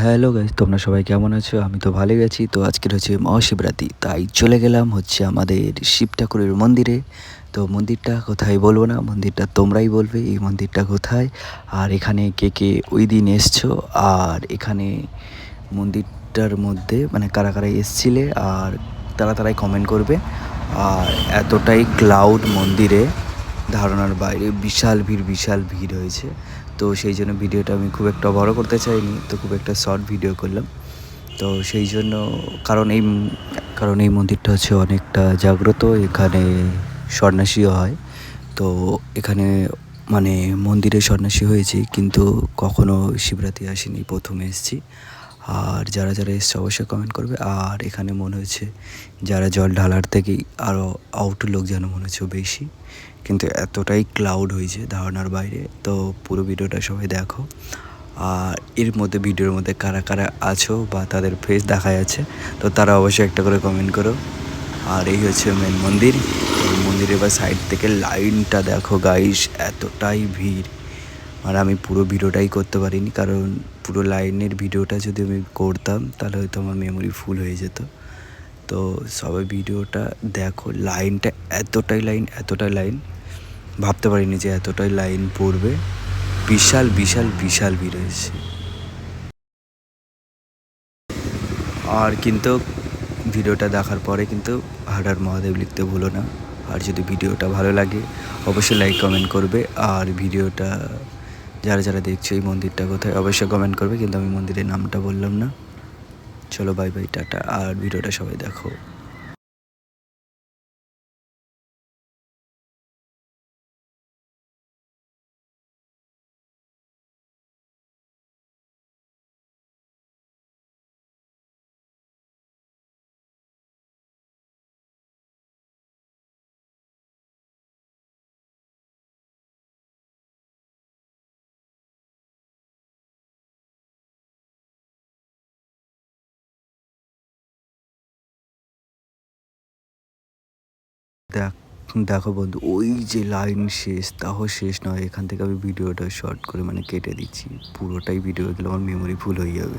Hello guys, তোমরা সবাই কেমন আছো? আমি তো ভালোই আছি। তো আজকের হচ্ছে মহাশিবরাত্রি, তাই চলে গেলাম হচ্ছে আমাদের শিব ঠাকুরের মন্দিরে। তো মন্দিরটা কোথায় বলবো না, মন্দিরটা তোমরাই বলবে এই মন্দিরটা কোথায়। আর এখানে কে কে ওই দিন এসছো, আর এখানে মন্দিরটার মধ্যে মানে কারা কারা এসছিলে, আর তারাই কমেন্ট করবে। আর এতটাই ক্লাউড মন্দিরে, ধারণার বাইরে, বিশাল ভিড় হয়েছে। তো সেই জন্য ভিডিওটা আমি খুব একটা বড় করতে চাইনি, তো খুব একটা শর্ট ভিডিও করলাম। তো সেই জন্য কারণ এই মন্দিরটা হচ্ছে অনেকটা জাগ্রত, এখানে সন্ন্যাসীও হয়। তো এখানে মানে মন্দিরে সন্ন্যাসী হয়েছি, কিন্তু কখনো শিবরাত্রি আসেনি, প্রথম এসেছি। আর যারা এসছে অবশ্যই কমেন্ট করবে। আর এখানে মনে হচ্ছে যারা জল ঢালার থেকেই আরও আউটের লোক যেন মনে হচ্ছে বেশি, কিন্তু এতটাই ক্লাউড হয়েছে ধারণার বাইরে। তো পুরো ভিডিওটা সবাই দেখো। আর এর মধ্যে ভিডিওর মধ্যে কারা কারা আছো বা তাদের ফেস দেখা যাচ্ছে, তো তারা অবশ্যই একটা করে কমেন্ট করো। আর এই হচ্ছে মেন মন্দির। এই মন্দিরের বা সাইড থেকে লাইনটা দেখো গাইস, এতটাই ভিড়। আর আমি পুরো ভিডিওটাই করতে পারিনি, কারণ পুরো লাইনের ভিডিওটা যদি আমি করতাম তাহলে হয়তো আমার মেমোরি ফুল হয়ে যেত। তো সবাই ভিডিওটা দেখো, লাইনটা এতটাই লাইন, ভাবতে পারিনি যে এতটাই লাইন পড়বে। বিশাল ভিড় হয়েছে। আর কিন্তু ভিডিওটা দেখার পরে কিন্তু হর হর মহাদেব লিখতে ভুলো না। আর যদি ভিডিওটা ভালো লাগে অবশ্যই লাইক কমেন্ট করবে। আর ভিডিওটা যারা দেখছো এই মন্দিরটা কোথায় অবশ্যই কমেন্ট করবে, কিন্তু আমি মন্দিরের নামটা বললাম না। চলো বাই বাই, টাটা। আর ভিডিওটা সবাই দেখো। দেখ দেখো বন্ধু, ওই যে লাইন শেষ, তাও শেষ নয়, এখান থেকে আমি ভিডিওটা শর্ট করে মানে কেটে দিচ্ছি। পুরোটাই ভিডিও গেলে আমার মেমোরি ফুল হয়ে যাবে।